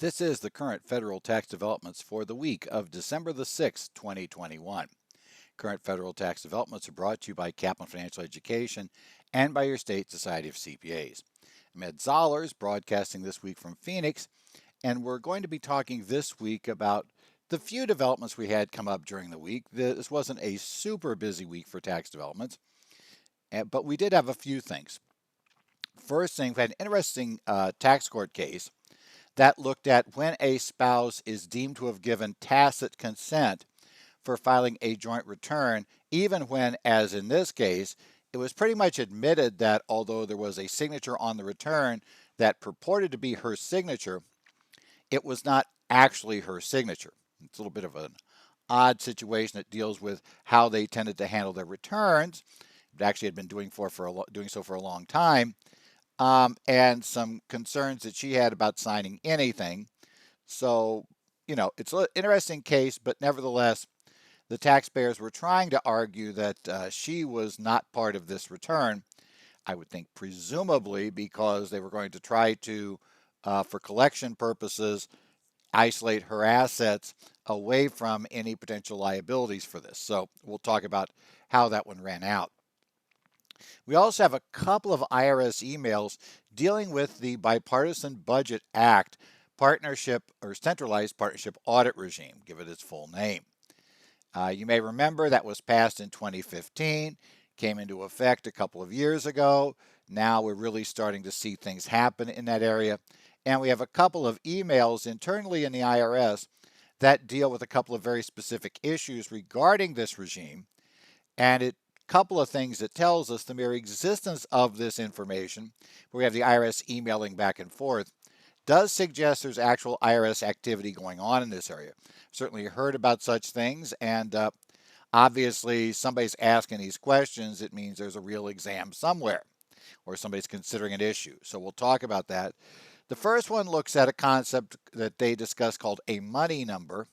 This is the current federal tax developments for the week of December the 6th, 2021. Current federal tax developments are brought to you by Kaplan Financial Education and by your state Society of CPAs. I'm Ed Zollers, broadcasting this week from Phoenix, and we're going to be talking this week about the few developments we had come up during the week. This wasn't a super busy week for tax developments, but we did have a few things. First thing, we had an interesting tax court case that looked at when a spouse is deemed to have given tacit consent for filing a joint return, even when, as in this case, it was pretty much admitted that although there was a signature on the return that purported to be her signature, it was not actually her signature. It's a little bit of an odd situation that deals with how they tended to handle their returns. It actually had been doing so for a long time, and some concerns that she had about signing anything. So, it's an interesting case, but nevertheless, the taxpayers were trying to argue that she was not part of this return. I would think presumably because they were going to try to, for collection purposes, isolate her assets away from any potential liabilities for this. So we'll talk about how that one ran out. We also have a couple of IRS emails dealing with the Bipartisan Budget Act partnership or centralized partnership audit regime, give it its full name. You may remember that was passed in 2015, came into effect a couple of years ago. Now we're really starting to see things happen in that area. And we have a couple of emails internally in the IRS that deal with a couple of very specific issues regarding this regime. And a couple of things it tells us, the mere existence of this information, where we have the IRS emailing back and forth, does suggest there's actual IRS activity going on in this area. Certainly heard about such things, and obviously somebody's asking these questions, it means there's a real exam somewhere, or somebody's considering an issue. So we'll talk about that. The first one looks at a concept that they discuss called a money number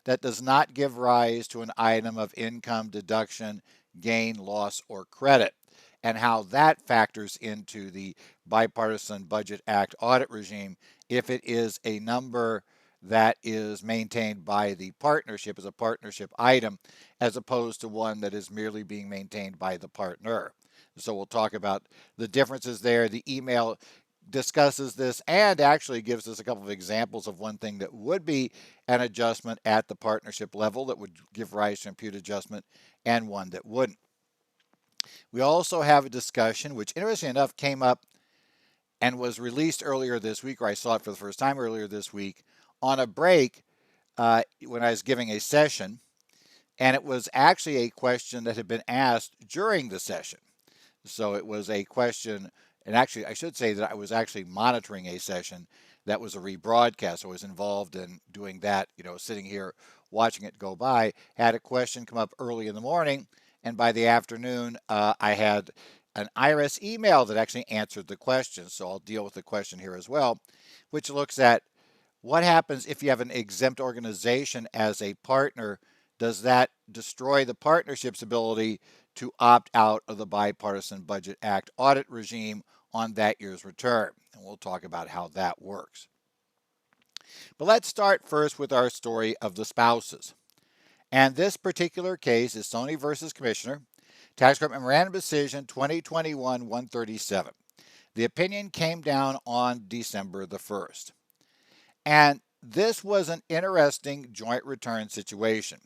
that does not give rise to an item of income, deduction, gain, loss, or credit, and how that factors into the Bipartisan Budget Act audit regime if it is a number that is maintained by the partnership as a partnership item, as opposed to one that is merely being maintained by the partner. So we'll talk about the differences there. The email discusses this and actually gives us a couple of examples of one thing that would be an adjustment at the partnership level that would give rise to imputed adjustment and one that wouldn't. We also have a discussion, which interestingly enough came up and was released earlier this week, or I saw it for the first time earlier this week, on a break when I was giving a session. And it was actually a question that had been asked during the session. So it was a question, and actually, I should say that I was actually monitoring a session that was a rebroadcast. I was involved in doing that, sitting here watching it go by. Had a question come up early in the morning, and by the afternoon, I had an IRS email that actually answered the question. So I'll deal with the question here as well, which looks at what happens if you have an exempt organization as a partner. Does that destroy the partnership's ability to opt out of the Bipartisan Budget Act audit regime on that year's return? And we'll talk about how that works. But let's start first with our story of the spouses. And this particular case is Sony versus Commissioner, Tax Court Memorandum Decision 2021-137. The opinion came down on December the 1st. And this was an interesting joint return situation.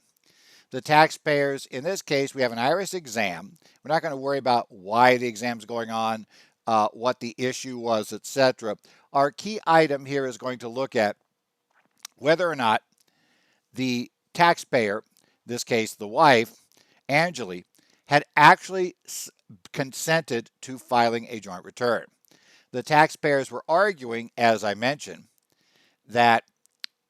The taxpayers, in this case, we have an IRS exam. We're not going to worry about why the exam is going on, what the issue was, etc. Our key item here is going to look at whether or not the taxpayer, in this case the wife, Angeli, had actually consented to filing a joint return. The taxpayers were arguing, as I mentioned, that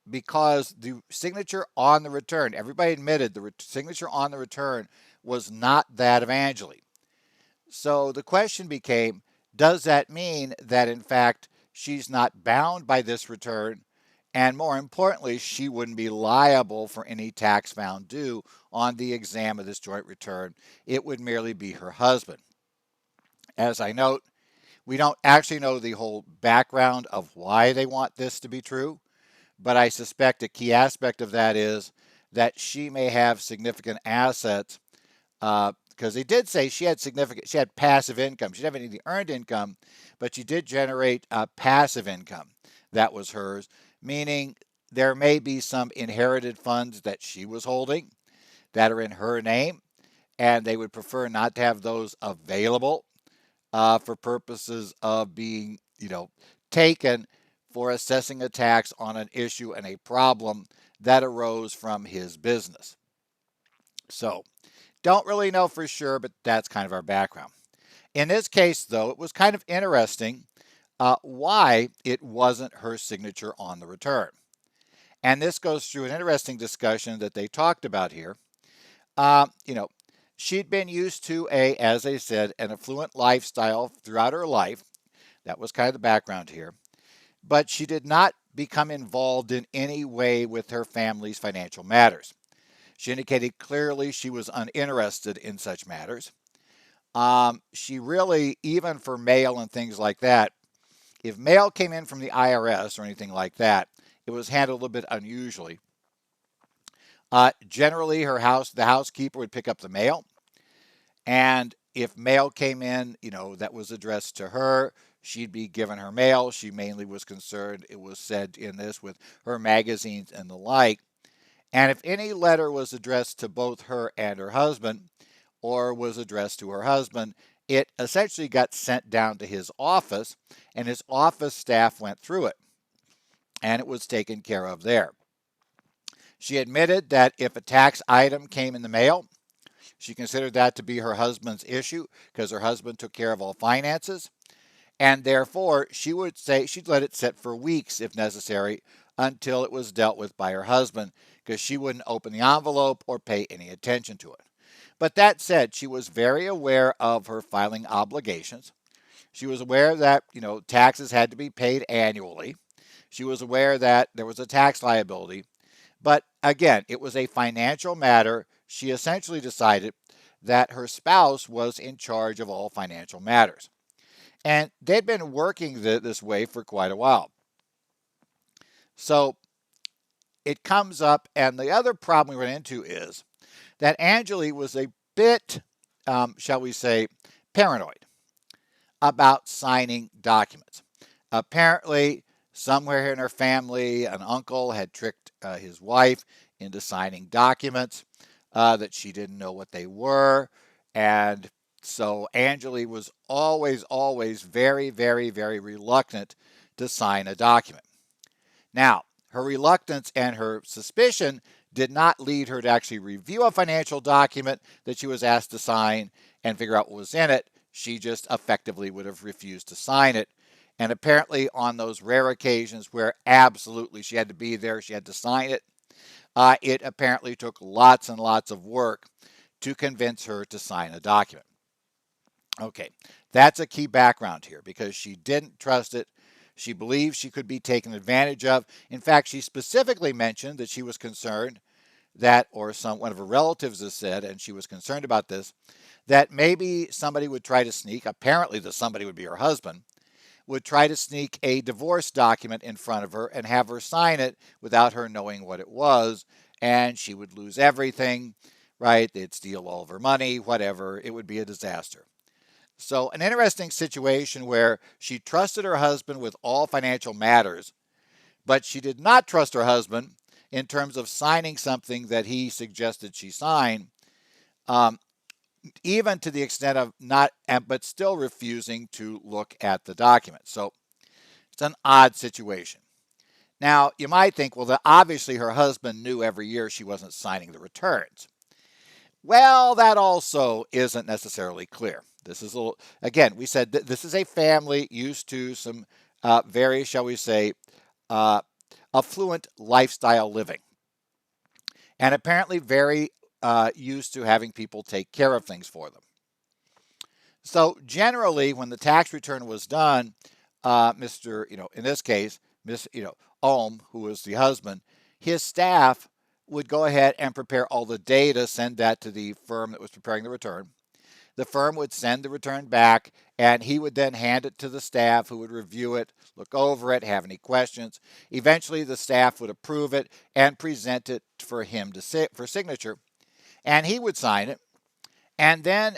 because the signature on the return, everybody admitted the signature on the return was not that of Angeli. So the question became, does that mean that in fact she's not bound by this return? And more importantly, she wouldn't be liable for any tax found due on the exam of this joint return. It would merely be her husband. As I note, we don't actually know the whole background of why they want this to be true. but I suspect a key aspect of that is that she may have significant assets, because they did say she had passive income. She didn't have any earned income, but she did generate passive income. That was hers, meaning there may be some inherited funds that she was holding that are in her name, and they would prefer not to have those available for purposes of being, taken for assessing a tax on an issue and a problem that arose from his business. So, don't really know for sure, but that's kind of our background. In this case, though, it was kind of interesting why it wasn't her signature on the return. And this goes through an interesting discussion that they talked about here. Uh, you know, she'd been used to as I said, an affluent lifestyle throughout her life. That was kind of the background here. But she did not become involved in any way with her family's financial matters. She indicated clearly she was uninterested in such matters. She really, even for mail and things like that, if mail came in from the IRS or anything like that, it was handled a little bit unusually. Generally, the housekeeper would pick up the mail, and if mail came in, that was addressed to her, she'd be given her mail. She mainly was concerned, it was said in this, with her magazines and the like. And if any letter was addressed to both her and her husband, or was addressed to her husband, it essentially got sent down to his office, and his office staff went through it, and it was taken care of there. She admitted that if a tax item came in the mail, she considered that to be her husband's issue because her husband took care of all finances, and therefore she would say she'd let it sit for weeks if necessary until it was dealt with by her husband, because she wouldn't open the envelope or pay any attention to it. But that said, she was very aware of her filing obligations. She was aware that, taxes had to be paid annually. She was aware that there was a tax liability. But again, it was a financial matter. She essentially decided that her spouse was in charge of all financial matters. And they'd been working this way for quite a while. So it comes up, and the other problem we run into is that Angeli was a bit, shall we say, paranoid about signing documents. Apparently, somewhere in her family, an uncle had tricked his wife into signing documents that she didn't know what they were. And so Angeli was always very, very, very reluctant to sign a document. Now, her reluctance and her suspicion did not lead her to actually review a financial document that she was asked to sign and figure out what was in it. She just effectively would have refused to sign it. And apparently, on those rare occasions where absolutely she had to be there, she had to sign it, it apparently took lots and lots of work to convince her to sign a document. Okay, that's a key background here because she didn't trust it. She believed she could be taken advantage of. In fact, she specifically mentioned that she was concerned that, or one of her relatives has said, and she was concerned about this, that maybe somebody would try to sneak, apparently the somebody would be her husband, would try to sneak a divorce document in front of her and have her sign it without her knowing what it was, and she would lose everything, right? They'd steal all of her money, whatever. It would be a disaster. So, an interesting situation where she trusted her husband with all financial matters, but she did not trust her husband in terms of signing something that he suggested she sign, um, even to the extent of not, but still refusing to look at the document. So, it's an odd situation. Now, you might think, well, obviously her husband knew every year she wasn't signing the returns. Well, that also isn't necessarily clear. This is again, we said that this is a family used to some very, shall we say, uh, affluent lifestyle living, and apparently very used to having people take care of things for them. So generally, when the tax return was done, Mr. In this case, Miss, Ohm, who was the husband, his staff would go ahead and prepare all the data, send that to the firm that was preparing the return. The firm would send the return back, and he would then hand it to the staff, who would review it, look over it, have any questions. Eventually, the staff would approve it and present it for him for signature, and he would sign it. And then,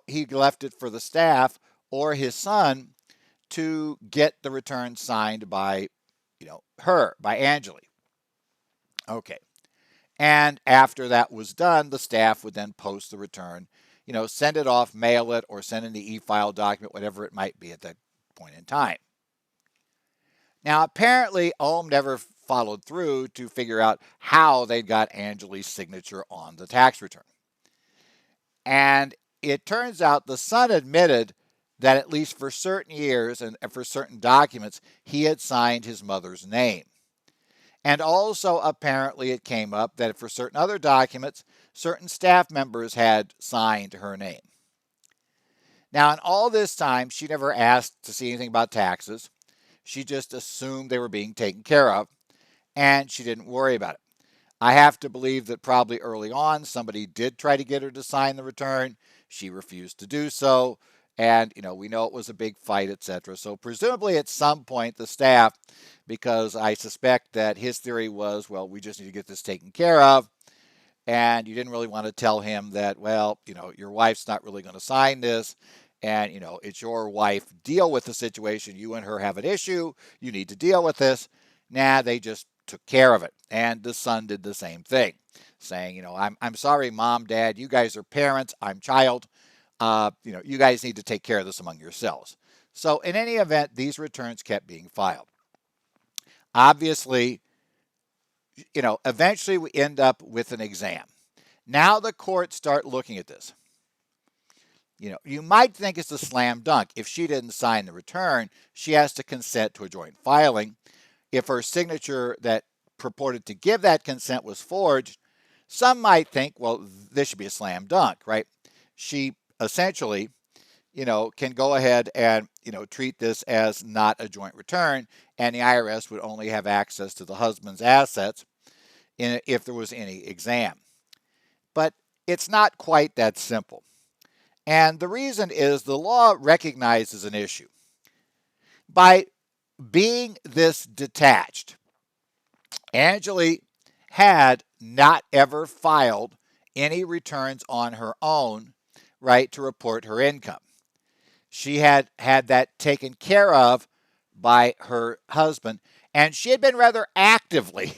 he left it for the staff or his son to get the return signed by, by Angeli. Okay. And after that was done, the staff would then post the return, send it off, mail it, or send in the e-file document, whatever it might be at that point in time. Now, apparently, Ohm never followed through to figure out how they got Angeli's signature on the tax return. And it turns out the son admitted that at least for certain years and for certain documents, he had signed his mother's name. And also, apparently, it came up that for certain other documents, certain staff members had signed her name. Now, in all this time, she never asked to see anything about taxes. She just assumed they were being taken care of, and she didn't worry about it. I have to believe that probably early on, somebody did try to get her to sign the return. She refused to do so. And, we know it was a big fight, etc. So presumably at some point, the staff, because I suspect that his theory was, well, we just need to get this taken care of. And you didn't really want to tell him that, well, your wife's not really going to sign this. And, it's your wife. Deal with the situation. You and her have an issue. You need to deal with this. Nah, they just took care of it. And the son did the same thing, saying, I'm sorry, mom, dad, you guys are parents. I'm child. You guys need to take care of this among yourselves. So in any event, these returns kept being filed. Obviously, eventually we end up with an exam. Now the courts start looking at this. You might think it's a slam dunk. If she didn't sign the return, she has to consent to a joint filing. If her signature that purported to give that consent was forged, some might think, well, this should be a slam dunk, right? She essentially, can go ahead and, treat this as not a joint return, and the IRS would only have access to the husband's assets if there was any exam. But it's not quite that simple. And the reason is the law recognizes an issue. By being this detached, Angeli had not ever filed any returns on her own, right, to report her income. She had had that taken care of by her husband, and she had been rather actively,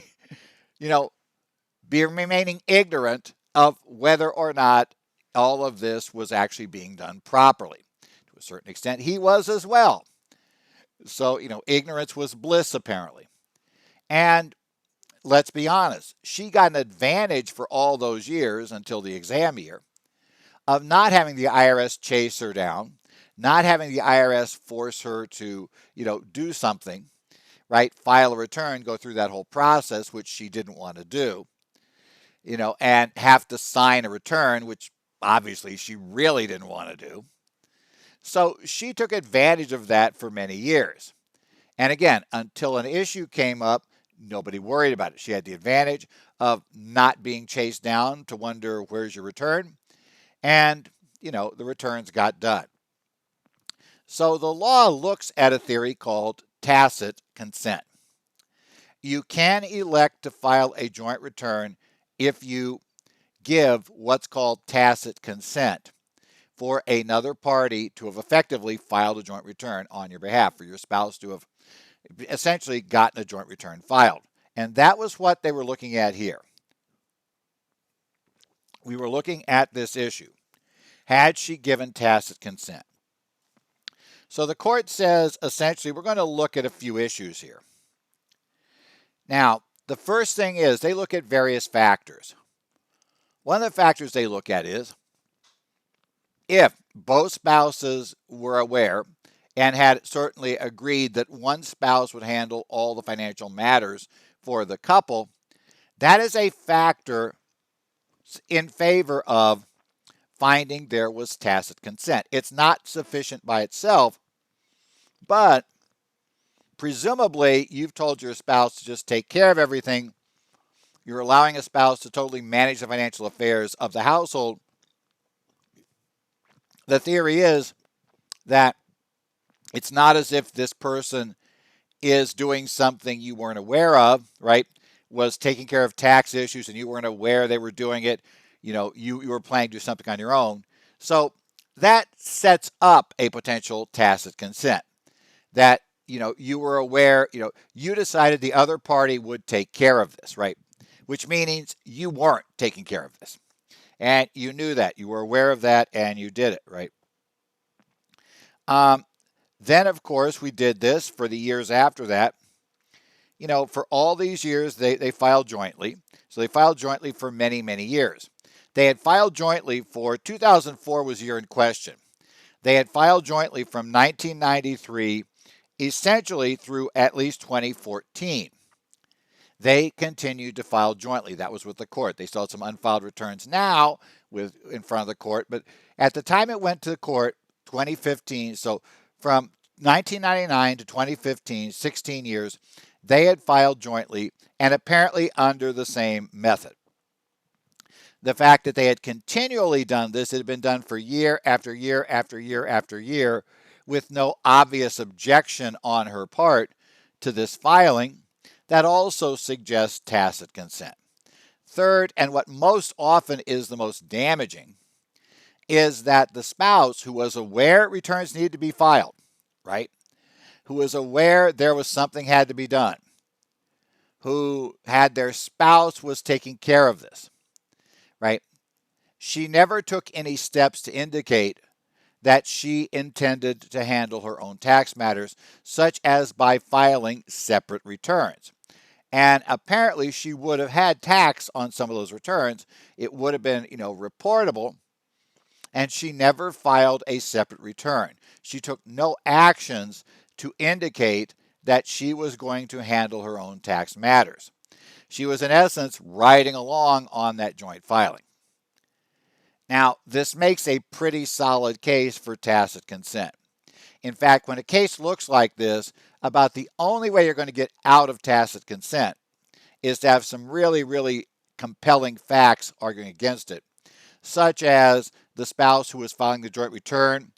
remaining ignorant of whether or not all of this was actually being done properly. To a certain extent, he was as well. So, ignorance was bliss, apparently. And let's be honest, she got an advantage for all those years until the exam year of not having the IRS chase her down, not having the IRS force her to, do something, right? File a return, go through that whole process, which she didn't want to do, and have to sign a return, which obviously she really didn't want to do. So she took advantage of that for many years. And again, until an issue came up, nobody worried about it. She had the advantage of not being chased down to wonder, where's your return? And, the returns got done. So the law looks at a theory called tacit consent. You can elect to file a joint return if you give what's called tacit consent for another party to have effectively filed a joint return on your behalf, for your spouse to have essentially gotten a joint return filed. And that was what they were looking at here. We were looking at this issue. Had she given tacit consent? So the court says, essentially, we're going to look at a few issues here. Now, the first thing is they look at various factors. One of the factors they look at is if both spouses were aware and had certainly agreed that one spouse would handle all the financial matters for the couple, that is a factor in favor of finding there was tacit consent. It's not sufficient by itself, but presumably you've told your spouse to just take care of everything. You're allowing a spouse to totally manage the financial affairs of the household. the theory is that it's not as if this person is doing something you weren't aware of, right? Was taking care of tax issues and you weren't aware they were doing it. You were planning to do something on your own. So that sets up a potential tacit consent that, you were aware, you decided the other party would take care of this, right? Which means you weren't taking care of this. And you knew that. You were aware of that and you did it, right? Um, then, of course, we did this for the years after that. For all these years, they filed jointly. So they filed jointly for many, many years. They had filed jointly for 2004 was the year in question. They had filed jointly from 1993 essentially through at least 2014. They continued to file jointly. That was with the court. They still had some unfiled returns now in front of the court, but at the time it went to the court, 2015, so from 1999 to 2015, 16 years, they had filed jointly and apparently under the same method. The fact that they had continually done this, it had been done for year after year after year after year with no obvious objection on her part to this filing, that also suggests tacit consent. Third, and what most often is the most damaging, is that the spouse who was aware returns needed to be filed, right? Who was aware there was something had to be done, who had their spouse was taking care of this, right? She never took any steps to indicate that she intended to handle her own tax matters, such as by filing separate returns. And apparently she would have had tax on some of those returns. It would have been, reportable. And she never filed a separate return. She took no actions to indicate that she was going to handle her own tax matters. She was, in essence, riding along on that joint filing. Now, this makes a pretty solid case for tacit consent. In fact, when a case looks like this, about the only way you're going to get out of tacit consent is to have some really, really compelling facts arguing against it, such as the spouse who was filing the joint return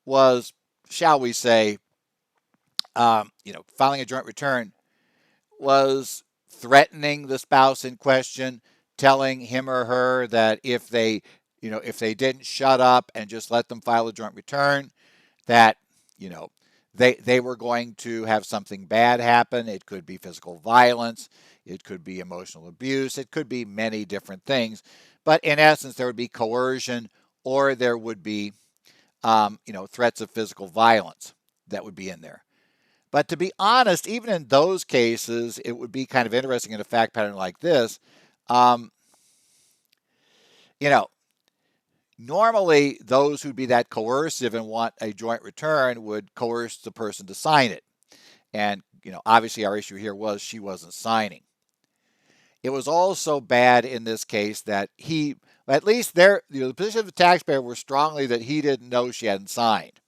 was, shall we say, filing a joint return was threatening the spouse in question, telling him or her that if they didn't shut up and just let them file a joint return, that, they were going to have something bad happen. It could be physical violence. It could be emotional abuse. It could be many different things. But in essence, there would be coercion or there would be, threats of physical violence that would be in there. But to be honest, even in those cases, it would be kind of interesting in a fact pattern like this. Um, you know, Normally, those who'd be that coercive and want a joint return would coerce the person to sign it. And, obviously our issue here was she wasn't signing. It was also bad in this case that at least there, the position of the taxpayer was strongly that he didn't know she hadn't signed.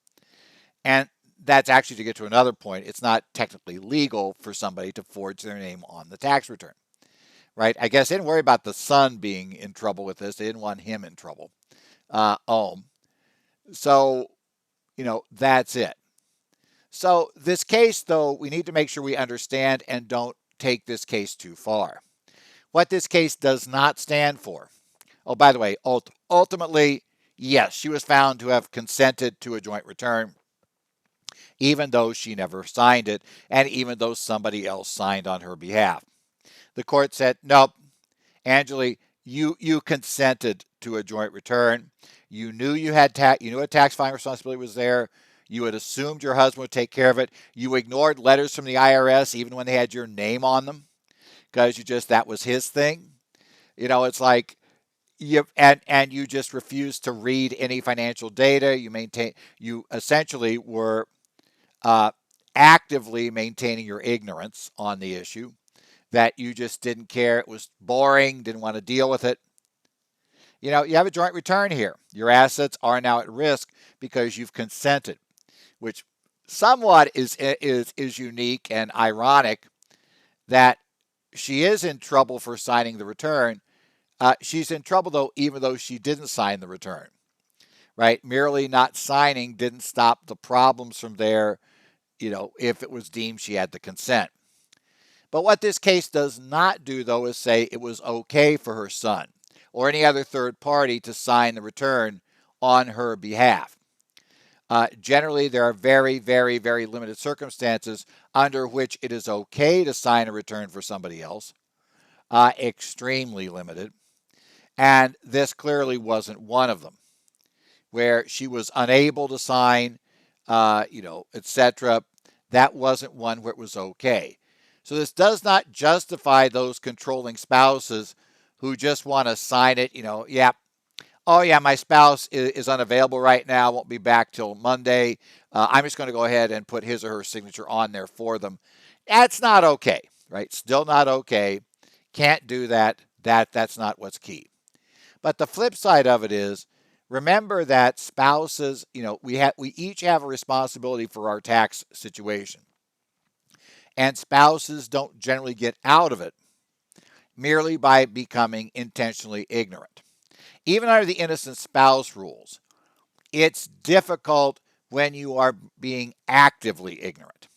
And that's actually to get to another point. It's not technically legal for somebody to forge their name on the tax return, right? I guess they didn't worry about the son being in trouble with this. They didn't want him in trouble. So, that's it. So this case, though, we need to make sure we understand and don't take this case too far. What this case does not stand for. Oh, by the way, ultimately, yes, she was found to have consented to a joint return, even though she never signed it, and even though somebody else signed on her behalf. The court said, nope, Angeli, you consented to a joint return. You knew you knew a tax filing responsibility was there. You had assumed your husband would take care of it. You ignored letters from the IRS even when they had your name on them because that was his thing. It's like and you just refused to read any financial data. You essentially were actively maintaining your ignorance on the issue, that you just didn't care. It was boring, didn't want to deal with it. You have a joint return here. Your assets are now at risk because you've consented, which somewhat is unique and ironic that she is in trouble for signing the return. She's in trouble, though, even though she didn't sign the return, right? Merely not signing didn't stop the problems from there, if it was deemed she had the consent. But what this case does not do, though, is say it was okay for her son or any other third party to sign the return on her behalf. Generally, there are very, very, very limited circumstances under which it is okay to sign a return for somebody else. Extremely limited. And this clearly wasn't one of them, where she was unable to sign, etc. That wasn't one where it was okay. So this does not justify those controlling spouses who just want to sign it, yeah, oh yeah, my spouse is unavailable right now, won't be back till Monday. I'm just going to go ahead and put his or her signature on there for them. That's not okay, right? Still not okay. Can't do that. That's not what's key. But the flip side of it is, remember that spouses, we each have a responsibility for our tax situation. And spouses don't generally get out of it merely by becoming intentionally ignorant. Even under the innocent spouse rules, it's difficult when you are being actively ignorant.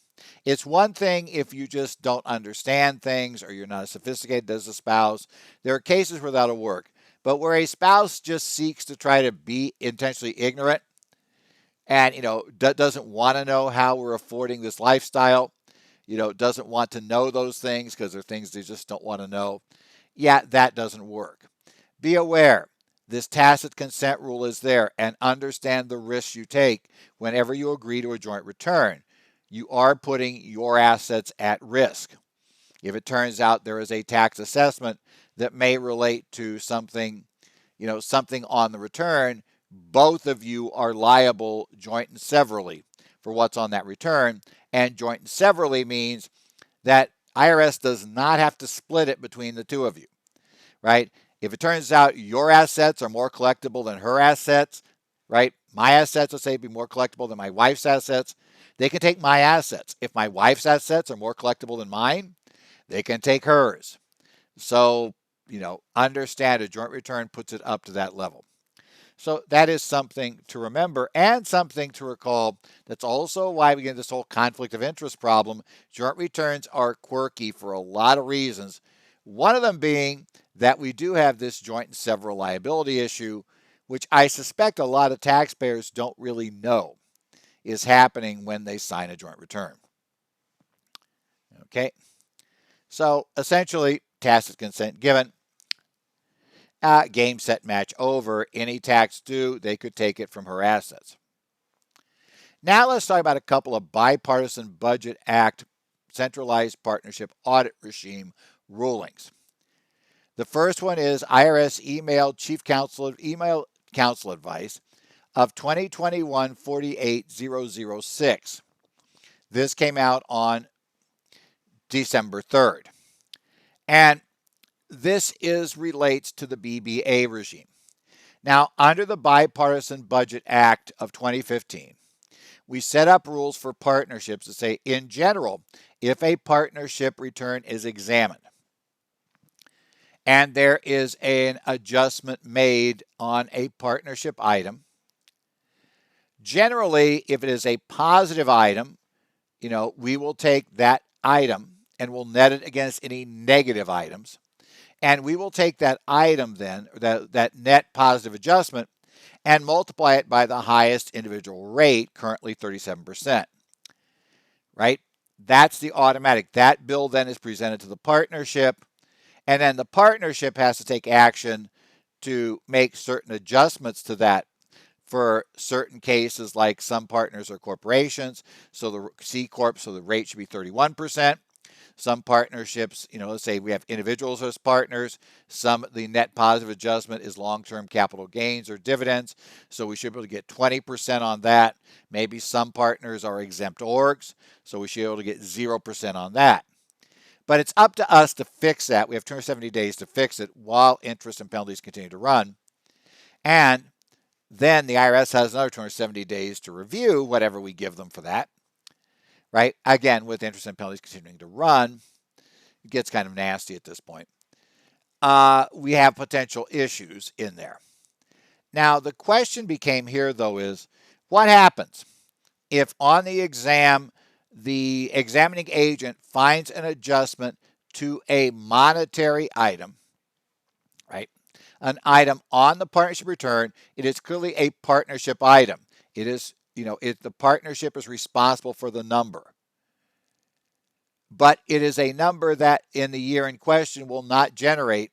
It's one thing if you just don't understand things or you're not as sophisticated as a spouse. There are cases where that'll work. But where a spouse just seeks to try to be intentionally ignorant and, doesn't want to know how we're affording this lifestyle, doesn't want to know those things because they're things they just don't want to know, yeah, that doesn't work. Be aware, this tacit consent rule is there, and understand the risks you take whenever you agree to a joint return. You are putting your assets at risk. If it turns out there is a tax assessment that may relate to something, something on the return, both of you are liable joint and severally for what's on that return. And joint and severally means that IRS does not have to split it between the two of you, right? If it turns out your assets are more collectible than her assets, right? My assets, let's say, be more collectible than my wife's assets. They can take my assets. If my wife's assets are more collectible than mine, they can take hers. So, understand a joint return puts it up to that level. So that is something to remember and something to recall. That's also why we get this whole conflict of interest problem. Joint returns are quirky for a lot of reasons. One of them being that we do have this joint and several liability issue, which I suspect a lot of taxpayers don't really know is happening when they sign a joint return. Okay, so essentially, tacit consent given. Game, set, match over. Any tax due, they could take it from her assets. Now let's talk about a couple of Bipartisan Budget Act Centralized Partnership Audit Regime rulings. The first one is IRS email counsel advice of 2021-48006. This came out on December 3rd. And this relates to the BBA regime. Now, under the Bipartisan Budget Act of 2015, we set up rules for partnerships that say, in general, if a partnership return is examined and there is an adjustment made on a partnership item, generally, if it is a positive item, we will take that item and we'll net it against any negative items. And we will take that item then, that net positive adjustment, and multiply it by the highest individual rate, currently 37%. Right? That's the automatic. That bill then is presented to the partnership, and then the partnership has to take action to make certain adjustments to that for certain cases, like some partners are corporations, so the C Corp, so the rate should be 31%. Some partnerships, let's say we have individuals as partners. The net positive adjustment is long-term capital gains or dividends. So we should be able to get 20% on that. Maybe some partners are exempt orgs. So we should be able to get 0% on that. But it's up to us to fix that. We have 270 days to fix it while interest and penalties continue to run. And then the IRS has another 270 days to review whatever we give them for that. Right? Again, with interest and penalties continuing to run, it gets kind of nasty at this point. We have potential issues in there. Now, the question became here, though, is what happens if on the exam, the examining agent finds an adjustment to a monetary item, right? An item on the partnership return, it is clearly a partnership item. It is, the partnership is responsible for the number. But it is a number that in the year in question will not generate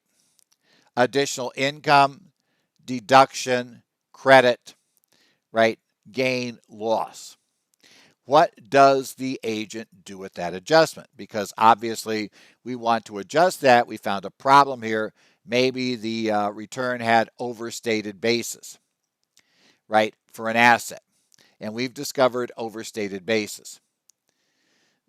additional income, deduction, credit, right? Gain, loss. What does the agent do with that adjustment? Because obviously we want to adjust that. We found a problem here. Maybe the return had overstated basis, right, for an asset. And we've discovered overstated basis.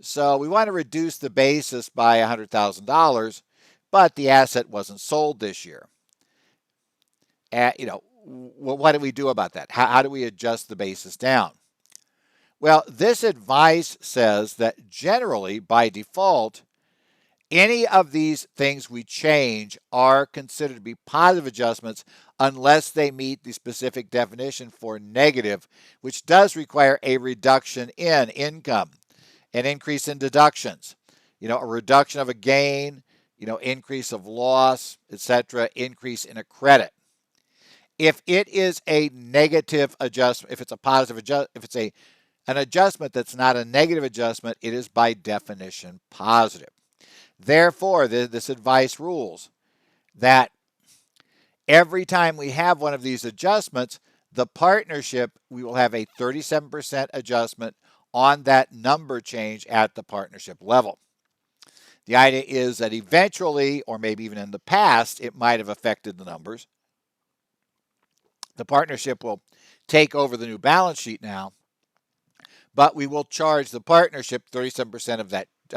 So we want to reduce the basis by $100,000, but the asset wasn't sold this year. What do we do about that? How do we adjust the basis down? Well, this advice says that generally, by default, any of these things we change are considered to be positive adjustments unless they meet the specific definition for negative, which does require a reduction in income, an increase in deductions, a reduction of a gain, increase of loss, etc., increase in a credit. If it is a negative adjustment, if it's a positive adjustment, if it's an adjustment that's not a negative adjustment, it is by definition positive. Therefore, this advice rules that every time we have one of these adjustments, the partnership, we will have a 37% adjustment on that number change at the partnership level. The idea is that eventually, or maybe even in the past, it might have affected the numbers. The partnership will take over the new balance sheet now, but we will charge the partnership 37% of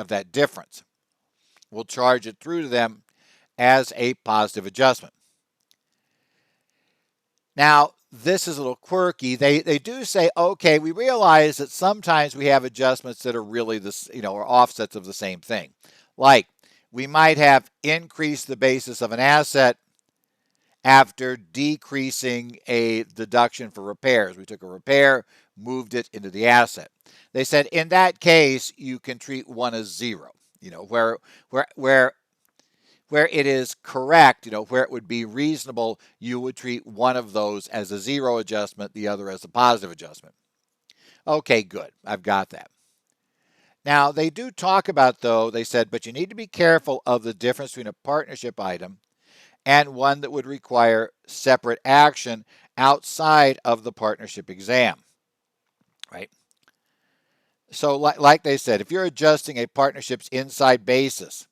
that difference. We'll charge it through to them as a positive adjustment. Now, this is a little quirky. They do say, okay, we realize that sometimes we have adjustments that are really or offsets of the same thing. Like we might have increased the basis of an asset after decreasing a deduction for repairs. We took a repair, moved it into the asset. They said in that case, you can treat one as zero, where it is correct, where it would be reasonable, you would treat one of those as a zero adjustment, the other as a positive adjustment. Okay, good. I've got that. Now, they do talk about, though, they said, but you need to be careful of the difference between a partnership item and one that would require separate action outside of the partnership exam, right? So like they said, if you're adjusting a partnership's inside basis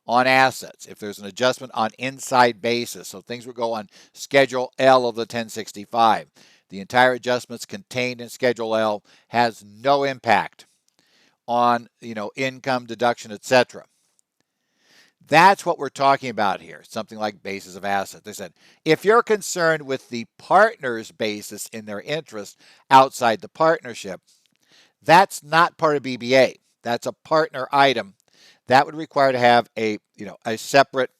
on assets, if there's an adjustment on inside basis, so things would go on Schedule L of the 1065, the entire adjustments contained in Schedule L has no impact on, income, deduction, etc. That's what we're talking about here, something like basis of assets. They said, if you're concerned with the partner's basis in their interest outside the partnership, that's not part of BBA. That's a partner item. That would require to have a separate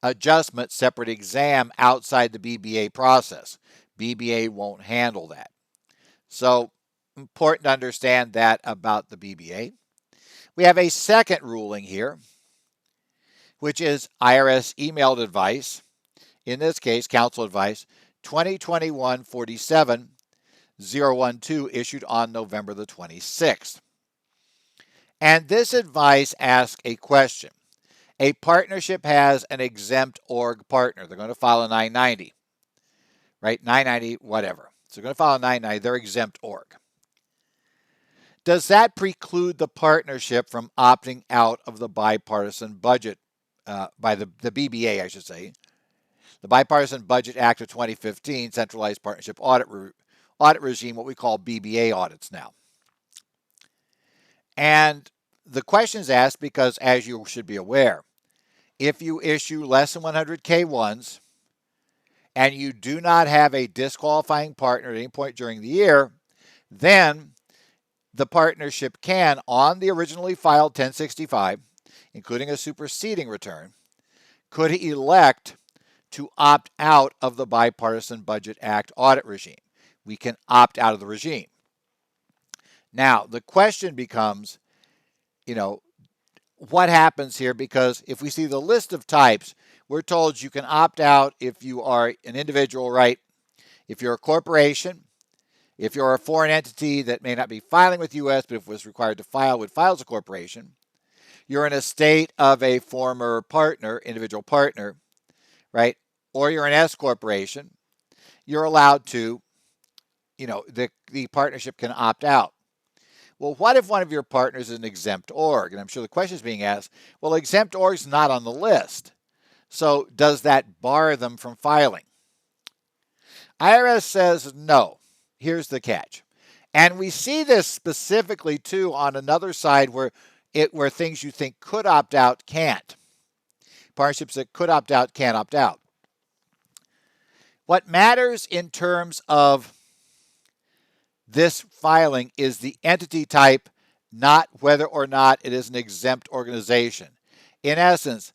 adjustment, separate exam outside the BBA process. BBA won't handle that. So important to understand that about the BBA. We have a second ruling here, which is IRS emailed advice, in this case, counsel advice, 2021-47-012, issued on November the 26th. And this advice asks a question. A partnership has an exempt org partner. They're going to file a 990, right? 990, whatever. So they're going to file a 990. They're exempt org. Does that preclude the partnership from opting out of the bipartisan budget, by the BBA, I should say, the Bipartisan Budget Act of 2015, Centralized Partnership Audit Regime, what we call BBA audits now? And the question is asked because, as you should be aware, if you issue less than 100 K1s and you do not have a disqualifying partner at any point during the year, then the partnership can, on the originally filed 1065, including a superseding return, could elect to opt out of the Bipartisan Budget Act audit regime. We can opt out of the regime. Now, the question becomes, what happens here? Because if we see the list of types, we're told you can opt out if you are an individual, right? If you're a corporation, if you're a foreign entity that may not be filing with the U.S., but if it was required to file, would file as a corporation. You're in a state of a former partner, individual partner, right? Or you're an S corporation. You're allowed to, the partnership can opt out. Well, what if one of your partners is an exempt org? And I'm sure the question is being asked, well, exempt org is not on the list. So does that bar them from filing? IRS says no. Here's the catch. And we see this specifically, too, on another side where things you think could opt out can't. Partnerships that could opt out can't opt out. What matters in terms of this filing is the entity type, not whether or not it is an exempt organization. In essence,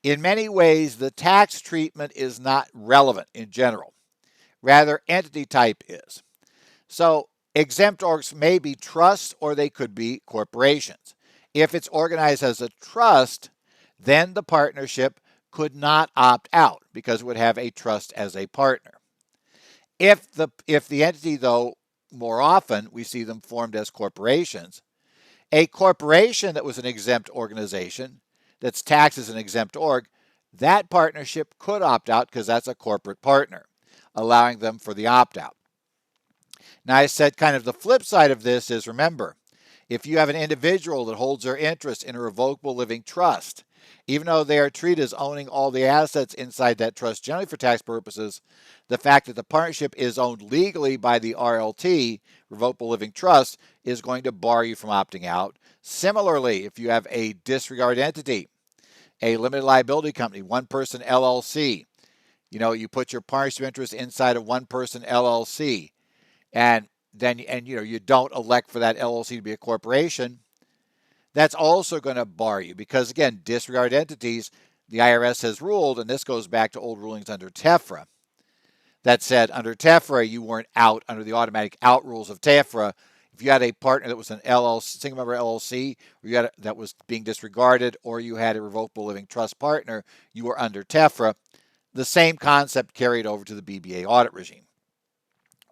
in many ways, the tax treatment is not relevant in general. Rather, entity type is. So exempt orgs may be trusts or they could be corporations. If it's organized as a trust, then the partnership could not opt out because it would have a trust as a partner. If the entity, though, more often we see them formed as corporations, a corporation that was an exempt organization that's taxed as an exempt org, that partnership could opt out because that's a corporate partner, allowing them for the opt-out. Now, I said kind of the flip side of this is, remember, if you have an individual that holds their interest in a revocable living trust, even though they are treated as owning all the assets inside that trust, generally for tax purposes, the fact that the partnership is owned legally by the RLT, Revocable Living Trust, is going to bar you from opting out. Similarly, if you have a disregard entity, a limited liability company, one-person LLC, you put your partnership interest inside of one-person LLC, and you don't elect for that LLC to be a corporation, that's also going to bar you because, again, disregard entities, the IRS has ruled, and this goes back to old rulings under TEFRA, that said under TEFRA you weren't out under the automatic out rules of TEFRA. If you had a partner that was an LLC, single member LLC, or that was being disregarded, or you had a revocable living trust partner, you were under TEFRA. The same concept carried over to the BBA audit regime,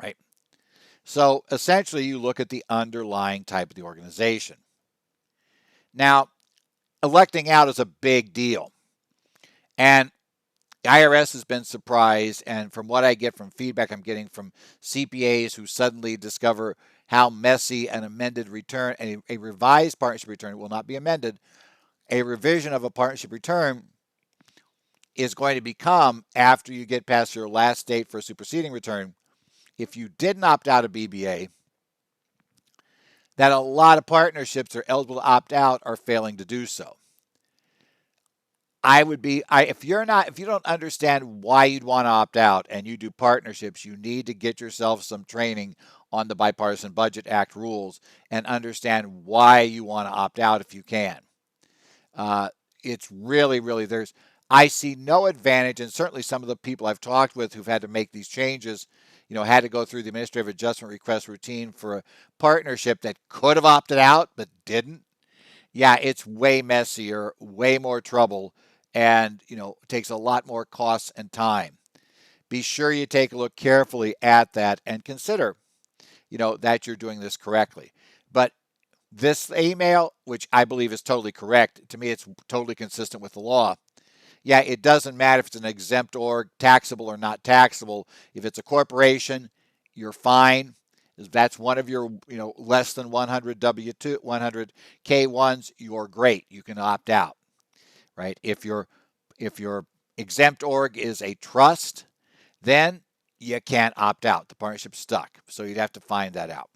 right? So essentially you look at the underlying type of the organization. Now, electing out is a big deal. And the IRS has been surprised, and from what I get from feedback I'm getting from CPAs who suddenly discover how messy an amended return, a revised partnership return, it will not be amended, a revision of a partnership return is going to become after you get past your last date for a superseding return. If you didn't opt out of BBA, that a lot of partnerships that are eligible to opt out are failing to do so. If you don't understand why you'd want to opt out and you do partnerships, you need to get yourself some training on the Bipartisan Budget Act rules and understand why you want to opt out if you can. It's really, I see no advantage, and certainly some of the people I've talked with who've had to make these changes, had to go through the administrative adjustment request routine for a partnership that could have opted out but didn't. Yeah, it's way messier, way more trouble, and, takes a lot more costs and time. Be sure you take a look carefully at that and consider, that you're doing this correctly. But this email, which I believe is totally correct, to me it's totally consistent with the law. Yeah, it doesn't matter if it's an exempt org, taxable or not taxable. If it's a corporation, you're fine. If that's one of your, less than 100 W2, 100 K1s, you're great. You can opt out, right? If your exempt org is a trust, then you can't opt out. The partnership's stuck. So you'd have to find that out.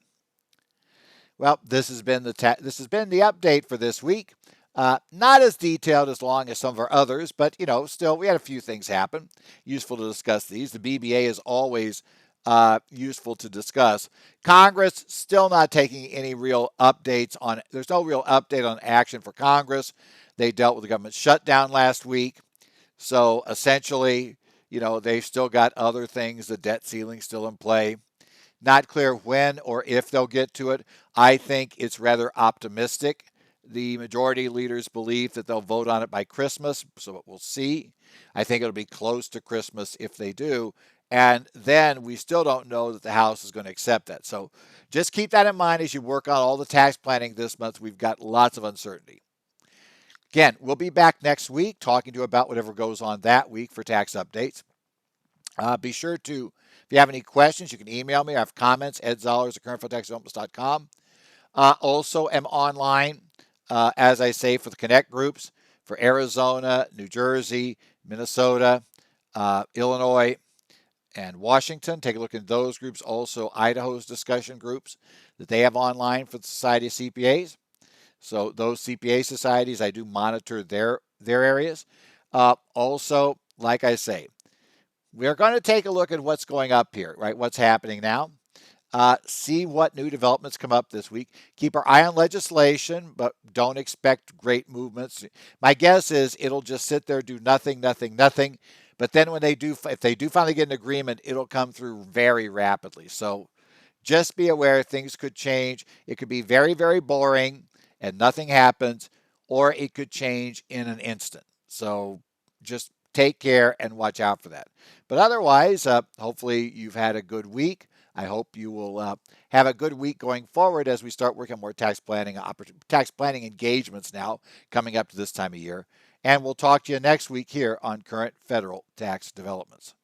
Well, this has been the update for this week. Not as detailed as long as some of our others, but still we had a few things happen. Useful to discuss these. The BBA is always useful to discuss. Congress still not taking any real updates on it. There's no real update on action for Congress. They dealt with the government shutdown last week. So essentially, they've still got other things, the debt ceiling still in play. Not clear when or if they'll get to it. I think it's rather optimistic. The majority leaders believe that they'll vote on it by Christmas, so we'll see. I think it'll be close to Christmas if they do. And then we still don't know that the House is going to accept that. So just keep that in mind as you work on all the tax planning this month. We've got lots of uncertainty. Again, we'll be back next week talking to you about whatever goes on that week for tax updates. Be sure to, if you have any questions, you can email me. I have comments, edzollers@currentfederaltaxdevelopments.com. Also am online, as I say, for the Connect groups for Arizona, New Jersey, Minnesota, Illinois, and Washington. Take a look at those groups. Also, Idaho's discussion groups that they have online for the Society of CPAs. So those CPA societies, I do monitor their areas. Also, like I say, we're going to take a look at what's going up here, right? What's happening now. See what new developments come up this week. Keep our eye on legislation, but don't expect great movements. My guess is it'll just sit there, do nothing, nothing, nothing. But then when if they do finally get an agreement, it'll come through very rapidly. So just be aware things could change. It could be very, very boring and nothing happens, or it could change in an instant. So just take care and watch out for that. But otherwise, hopefully you've had a good week. I hope you will have a good week going forward as we start working on more tax planning engagements now coming up to this time of year. And we'll talk to you next week here on Current Federal Tax Developments.